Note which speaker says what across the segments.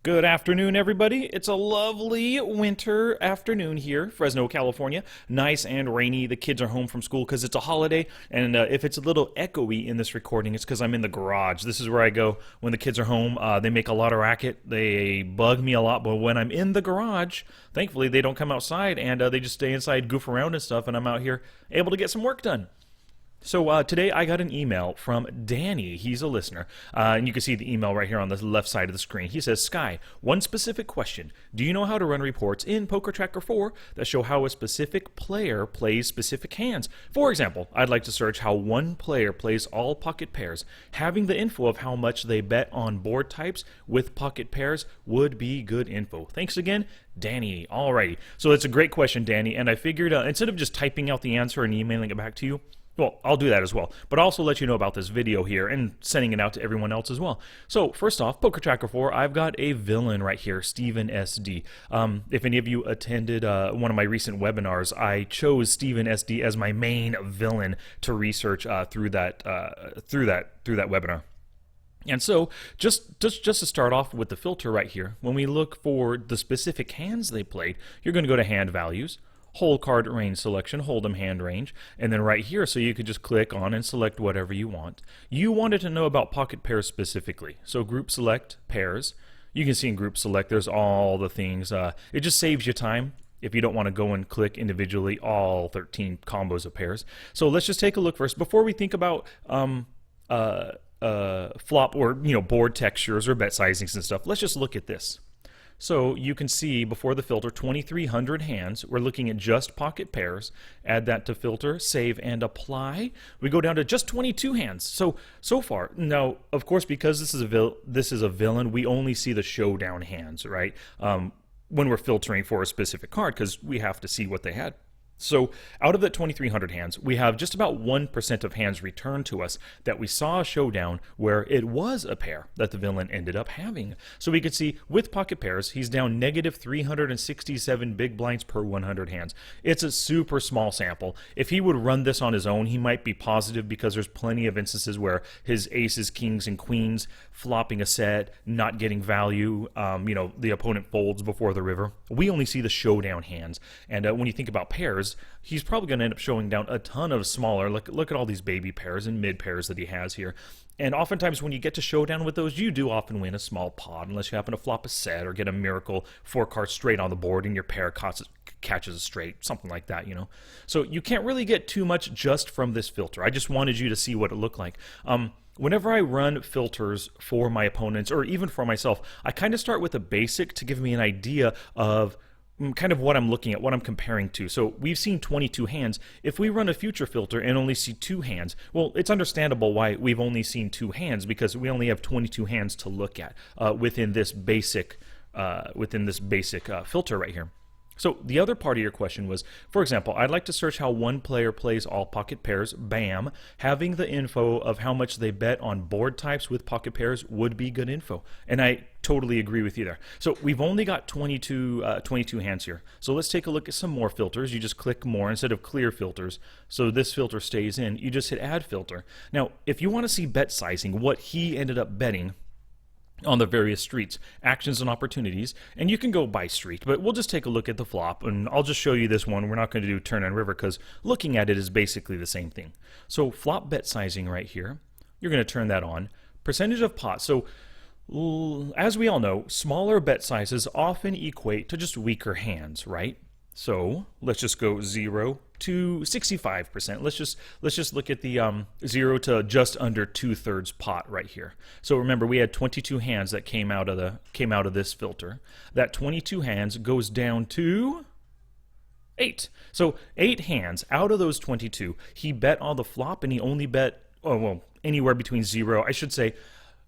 Speaker 1: Good afternoon, everybody. It's a lovely winter afternoon here, Fresno, California. Nice and rainy. The kids are home from school because it's a holiday. And if it's a little echoey in this recording, it's because I'm in the garage. This is where I go when the kids are home. They make a lot of racket. They bug me a lot. But when I'm in the garage, thankfully, they don't come outside and they just stay inside, goof around and stuff. And I'm out here able to get some work done. So today I got an email from Danny. He's a listener, and you can see the email right here on the left side of the screen. He says, Sky, one specific question. Do you know how to run reports in PokerTracker 4 that show how a specific player plays specific hands? For example, I'd like to search how one player plays all pocket pairs. Having the info of how much they bet on board types with pocket pairs would be good info. Thanks again, Danny. Alrighty. So that's a great question, Danny, and I figured instead of just typing out the answer and emailing it back to you, well, I'll do that as well, but I'll also let you know about this video here and sending it out to everyone else as well. So first off, PokerTracker 4, I've got a villain right here, Steven SD. If any of you attended one of my recent webinars, I chose Steven SD as my main villain to research through that webinar. And so, just to start off with the filter right here, when we look for the specific hands they played, you're going to go to Hand Values, Whole Card Range Selection, Hold'em Hand Range, and then right here, so you could just click on and select whatever you want. You wanted to know about pocket pairs specifically, so Group Select, Pairs. You can see in Group Select, there's all the things. It just saves you time if you don't want to go and click individually all 13 combos of pairs. So let's just take a look first. Before we think about flop or board textures or bet sizings and stuff, let's just look at this. So you can see before the filter 2,300 hands. We're looking at just pocket pairs. Add that to filter, save and apply. We go down to just 22 hands. So far, now of course because this is a villain, we only see the showdown hands, right? When we're filtering for a specific card because we have to see what they had. So out of that 2,300 hands, we have just about 1% of hands returned to us that we saw a showdown where it was a pair that the villain ended up having. So we could see with pocket pairs, he's down negative 367 big blinds per 100 hands. It's a super small sample. If he would run this on his own, he might be positive because there's plenty of instances where his aces, kings, and queens flopping a set, not getting value, the opponent folds before the river. We only see the showdown hands. And when you think about pairs, he's probably going to end up showing down a ton of smaller, look at all these baby pairs and mid pairs that he has here. And oftentimes when you get to showdown with those, you do often win a small pot unless you happen to flop a set or get a miracle 4-card straight on the board and your pair catches a straight, something like that, So you can't really get too much just from this filter. I just wanted you to see what it looked like. Whenever I run filters for my opponents or even for myself, I kind of start with a basic to give me an idea of kind of what I'm looking at, what I'm comparing to. So we've seen 22 hands. If we run a future filter and only see 2 hands, well, it's understandable why we've only seen 2 hands because we only have 22 hands to look at within this basic filter right here. So the other part of your question was, for example, I'd like to search how one player plays all pocket pairs. Bam. Having the info of how much they bet on board types with pocket pairs would be good info. And I totally agree with you there. So we've only got 22 hands here. So let's take a look at some more filters. You just click more instead of clear filters. So this filter stays in. You just hit add filter. Now, if you want to see bet sizing, what he ended up betting on the various streets, actions and opportunities, and you can go by street, but we'll just take a look at the flop, and I'll just show you this one. We're not going to do turn and river because looking at it is basically the same thing. So flop bet sizing right here, you're going to turn that on. Percentage of pot. So as we all know, smaller bet sizes often equate to just weaker hands, right? So let's just go 0 to 65%. Let's just look at the 0 to just under 2/3 pot right here. So remember, we had 22 hands that came out of this filter. That 22 hands goes down to 8. So 8 hands out of those 22. He bet on the flop, and he only bet anywhere between 0. I should say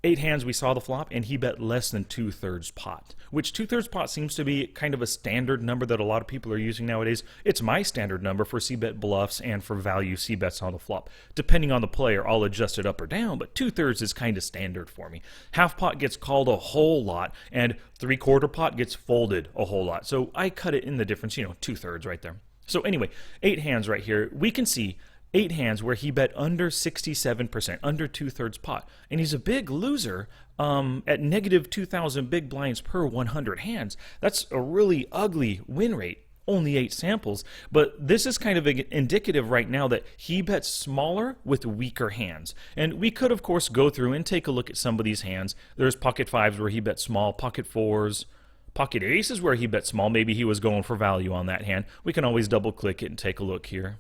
Speaker 1: 8 hands we saw the flop, and he bet less than 2/3 pot, which 2/3 pot seems to be kind of a standard number that a lot of people are using nowadays. It's my standard number for c-bet bluffs and for value c-bets on the flop. Depending on the player, I'll adjust it up or down, but 2/3 is kind of standard for me. Half pot gets called a whole lot, and 3/4 pot gets folded a whole lot. So I cut it in the difference, 2/3 right there. So anyway, 8 hands right here. We can see 8 hands where he bet under 67%, under 2/3 pot. And he's a big loser at negative 2,000 big blinds per 100 hands. That's a really ugly win rate. Only 8 samples, but this is kind of indicative right now that he bets smaller with weaker hands. And we could, of course, go through and take a look at some of these hands. There's pocket 5s where he bet small, pocket 4s, pocket aces where he bet small. Maybe he was going for value on that hand. We can always double click it and take a look here.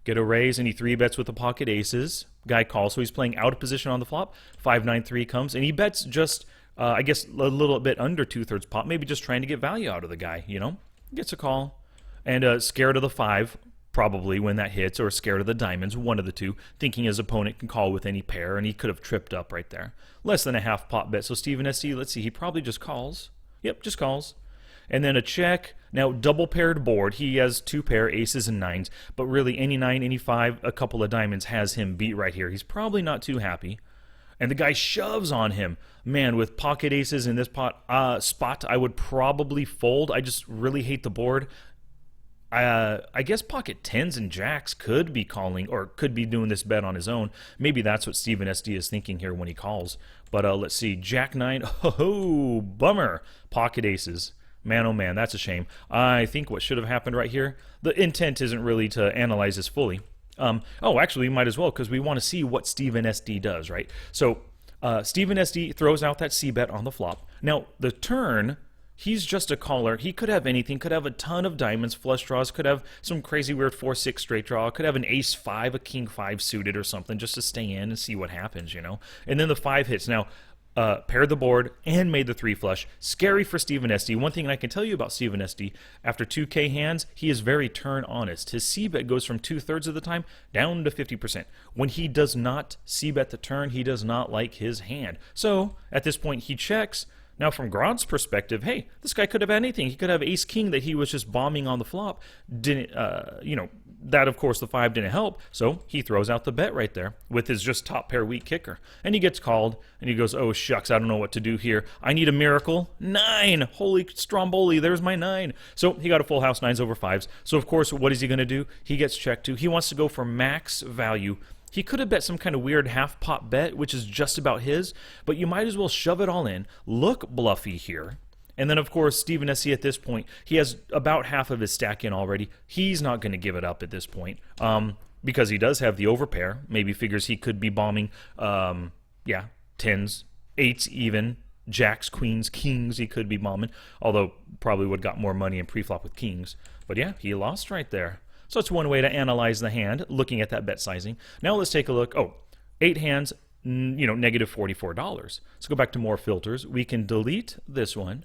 Speaker 1: Get a raise, and he 3-bets with the pocket aces. Guy calls, so he's playing out of position on the flop. 5-9-3 comes, and he bets just, I guess, a little bit under 2/3 pot, maybe just trying to get value out of the guy, you know? Gets a call, and scared of the 5 probably when that hits, or scared of the diamonds, one of the two, thinking his opponent can call with any pair, and he could have tripped up right there. Less than a half pot bet, so Stephen SD, let's see, he probably just calls. Yep, just calls. And then a check. Now, double paired board. He has 2 pair, aces and 9s, but really any 9, any 5, a couple of diamonds has him beat right here. He's probably not too happy. And the guy shoves on him. Man, with pocket aces in this spot, I would probably fold. I just really hate the board. I guess pocket 10s and jacks could be calling, or could be doing this bet on his own. Maybe that's what Stephen SD is thinking here when he calls. But let's see, jack 9, oh, bummer. Pocket aces. Man, oh man, that's a shame. I think what should have happened right here, the intent isn't really to analyze this fully. Oh, actually, we might as well, because we want to see what Stephen SD does, right? So, Stephen SD throws out that C-bet on the flop. Now, the turn, he's just a caller. He could have anything, could have a ton of diamonds, flush draws, could have some crazy weird 4-6 straight draw, could have an ace 5, a king 5 suited or something, just to stay in and see what happens, you know? And then the 5 hits. Now, paired the board and made the 3 flush. Scary for Stephen SD. One thing I can tell you about Stephen SD, after 2K hands, he is very turn honest. His C-bet goes from 2/3 of the time down to 50%. When he does not C-bet the turn, he does not like his hand. So, at this point, he checks. Now, from Grod's perspective, hey, this guy could have anything. He could have ace-king that he was just bombing on the flop. Didn't, that, of course, the 5 didn't help, so he throws out the bet right there with his just top pair weak kicker. And he gets called, and he goes, oh, shucks, I don't know what to do here. I need a miracle. 9! Holy Stromboli, there's my 9. So he got a full house, 9s over 5s. So, of course, what is he going to do? He gets checked too. He wants to go for max value. He could have bet some kind of weird half-pot bet, which is just about his, but you might as well shove it all in. Look bluffy here. And then, of course, Stephen SC at this point, he has about half of his stack in already. He's not going to give it up at this point because he does have the overpair. Maybe figures he could be bombing, 10s, 8s even, jacks, queens, kings he could be bombing, although probably would have got more money in preflop with kings. But yeah, he lost right there. So that's one way to analyze the hand, looking at that bet sizing. Now let's take a look. Oh, 8 hands, negative $44. Let's go back to more filters. We can delete this one.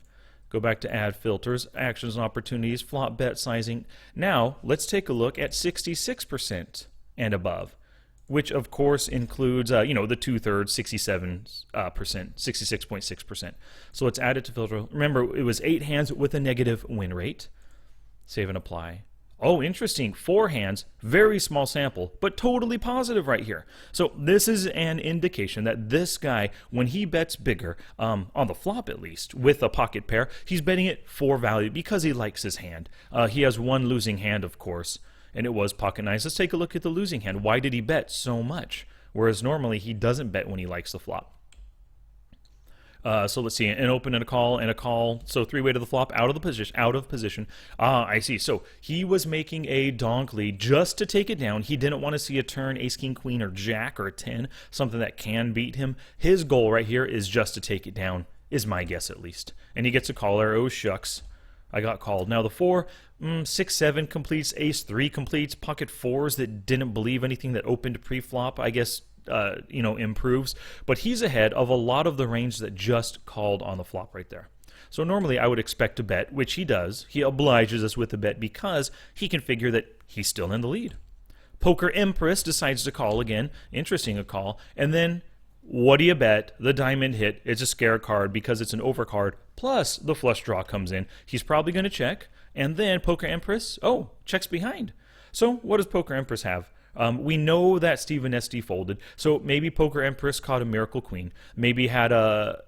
Speaker 1: Go back to add filters, actions and opportunities, flop bet sizing. Now, let's take a look at 66% and above, which of course includes, the 2/3, 67%, 66.6%. So let's add it to filter. Remember, it was 8 hands with a negative win rate. Save and apply. Oh, interesting. 4 hands, very small sample, but totally positive right here. So this is an indication that this guy, when he bets bigger, on the flop at least, with a pocket pair, he's betting it for value because he likes his hand. He has one losing hand, of course, and it was pocket 9s. Let's take a look at the losing hand. Why did he bet so much? Whereas normally he doesn't bet when he likes the flop. So let's see, an open and a call, so 3-way to the flop, out of position. I see. So he was making a donk lead just to take it down. He didn't want to see a turn, ace, king, queen, or jack, or a 10, something that can beat him. His goal right here is just to take it down, is my guess at least. And he gets a caller. Oh, shucks. I got called. Now the 4, 6, 7 completes, ace 3 completes, pocket 4s that didn't believe anything that opened pre-flop, I guess, improves, but he's ahead of a lot of the range that just called on the flop right there. So normally I would expect to bet, which he does. He obliges us with a bet because he can figure that he's still in the lead. Poker Empress decides to call again. Interesting, a call. And then, what do you bet? The diamond hit. It's a scare card because it's an overcard. Plus, the flush draw comes in. He's probably going to check. And then Poker Empress, checks behind. So what does Poker Empress have? We know that Stephen SD folded, so maybe Poker Empress caught a Miracle Queen. Maybe had a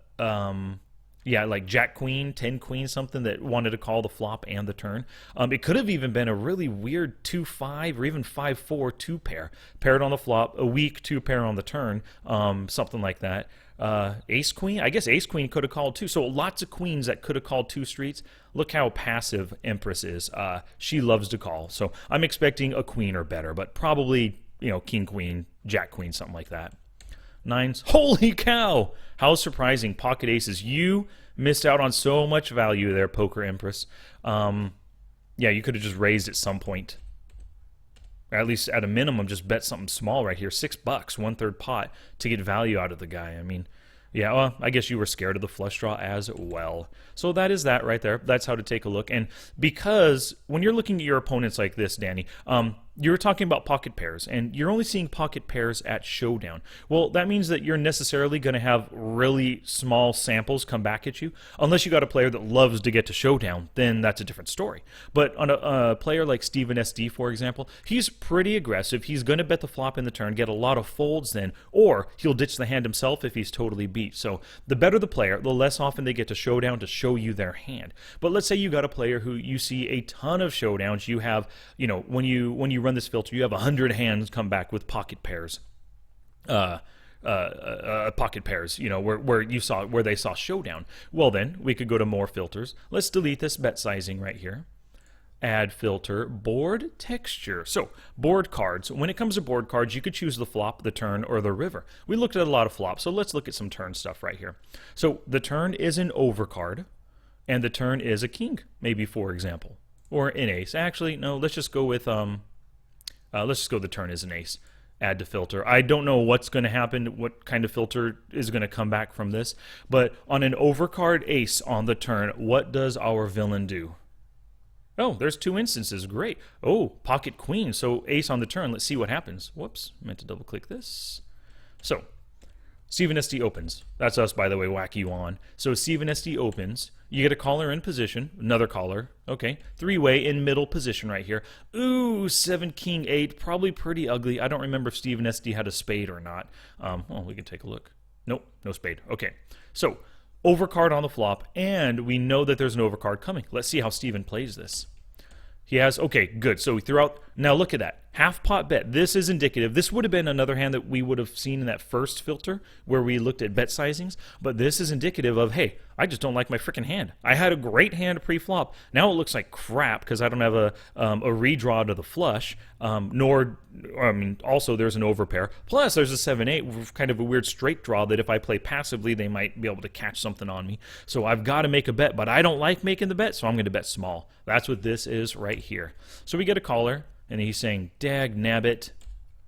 Speaker 1: Yeah, like Jack Queen, 10 Queen, something that wanted to call the flop and the turn. It could have even been a really weird 2-5 or even 5-4 two pair. Paired on the flop, a weak two pair on the turn, something like that. Ace Queen? I guess Ace Queen could have called too. So lots of queens that could have called two streets. Look how passive Empress is. She loves to call. So I'm expecting a queen or better, but probably, King Queen, Jack Queen, something like that. Nines. Holy cow! How surprising. Pocket aces. You missed out on so much value there, Poker Empress. Yeah, you could have just raised at some point. Or at least at a minimum, just bet something small right here. $6, 1/3 pot to get value out of the guy. I mean, yeah, well, I guess you were scared of the flush draw as well. So that is that right there. That's how to take a look. And because when you're looking at your opponents like this, Danny, you're talking about pocket pairs, and you're only seeing pocket pairs at showdown. Well, that means that you're necessarily going to have really small samples come back at you. Unless you got a player that loves to get to showdown, then that's a different story. But on a player like Steven SD, for example, he's pretty aggressive. He's going to bet the flop in the turn, get a lot of folds then, or he'll ditch the hand himself if he's totally beat. So the better the player, the less often they get to showdown to show you their hand. But let's say you got a player who you see a ton of showdowns. You have, when you run this filter, you have 100 hands come back with pocket pairs. Pocket pairs, where they saw showdown. Well, then we could go to more filters. Let's delete this bet sizing right here. Add filter, board texture. So board cards. When it comes to board cards, you could choose the flop, the turn, or the river. We looked at a lot of flops, so let's look at some turn stuff right here. So the turn is an overcard, and the turn is a king, maybe, for example, or an ace. Actually, no. Let's just go with the turn is an ace. Add to filter. I don't know what's going to happen, what kind of filter is going to come back from this, but on an overcard ace on the turn, what does our villain do? Oh, there's two instances. Great. Oh, pocket queen. So ace on the turn. Let's see what happens. Whoops, meant to double click this. So Steven SD opens. That's us, by the way, whack you on. So Steven SD opens. You get a caller in position. Another caller. Okay. Three-way in middle position right here. Ooh, 7, King, 8. Probably pretty ugly. I don't remember if Steven SD had a spade or not. Well, we can take a look. Nope, no spade. Okay. So overcard on the flop, and we know that there's an overcard coming. Let's see how Steven plays this. He has, okay, good. So we threw out, now look at that. Half pot bet. This is indicative. This would have been another hand that we would have seen in that first filter where we looked at bet sizings, but this is indicative of, hey, I just don't like my freaking hand. I had a great hand pre-flop. Now it looks like crap because I don't have a redraw to the flush, also there's an overpair. Plus there's a 7-8, kind of a weird straight draw that if I play passively, they might be able to catch something on me. So I've got to make a bet, but I don't like making the bet, so I'm going to bet small. That's what this is right here. So we get a caller. And he's saying, dag nabbit.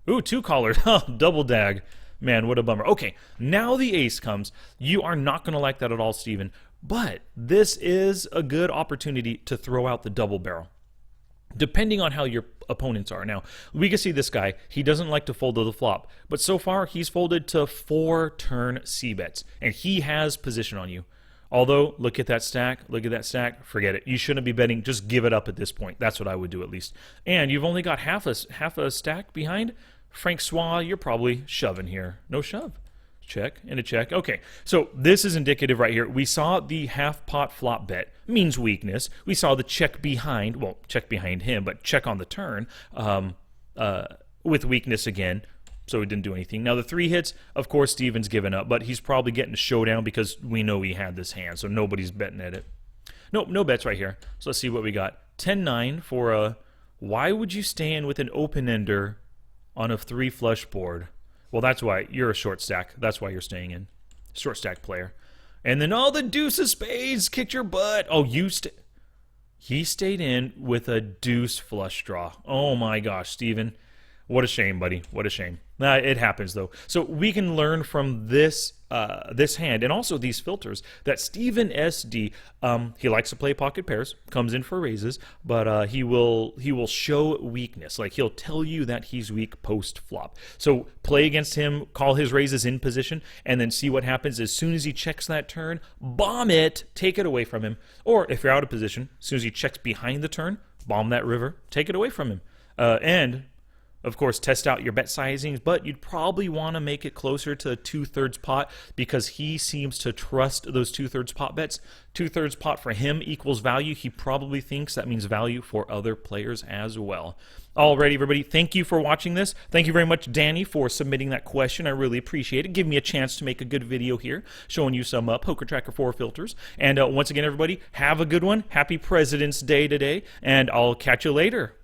Speaker 1: Ooh, two callers. Double dag. Man, what a bummer. Okay, now the ace comes. You are not going to like that at all, Steven. But this is a good opportunity to throw out the double barrel, depending on how your opponents are. Now, we can see this guy. He doesn't like to fold to the flop. But so far, he's folded to 4 turn C-bets. And he has position on you. Although, look at that stack, forget it. You shouldn't be betting, just give it up at this point. That's what I would do at least. And you've only got half a stack behind. Francois, you're probably shoving here. No shove. Check and a check. Okay, so this is indicative right here. We saw the half pot flop bet, means weakness. We saw the check behind, well, check behind him, but check on the turn with weakness again. So he didn't do anything. Now the 3 hits, of course, Steven's given up, but he's probably getting a showdown because we know he had this hand, so nobody's betting at it. Nope, no bets right here. So let's see what we got. 10-9 for a, why would you stay in with an open-ender on a 3 flush board? Well, that's why. You're a short stack. That's why you're staying in. Short stack player. And then all the deuce of spades kicked your butt. Oh, he stayed in with a deuce flush draw. Oh my gosh, Steven. What a shame, buddy. What a shame. It happens, though. So we can learn from this this hand and also these filters that Steven SD, he likes to play pocket pairs, comes in for raises, but he will show weakness. Like he'll tell you that he's weak post flop. So play against him, call his raises in position, and then see what happens as soon as he checks that turn. Bomb it, take it away from him. Or if you're out of position, as soon as he checks behind the turn, bomb that river, take it away from him. And Of course, test out your bet sizings, but you'd probably want to make it closer to 2/3 pot because he seems to trust those 2/3 pot bets. 2/3 pot for him equals value. He probably thinks that means value for other players as well. Alrighty, everybody, thank you for watching this. Thank you very much, Danny, for submitting that question. I really appreciate it. Give me a chance to make a good video here showing you some PokerTracker 4 filters. And once again, everybody, have a good one. Happy President's Day today, and I'll catch you later.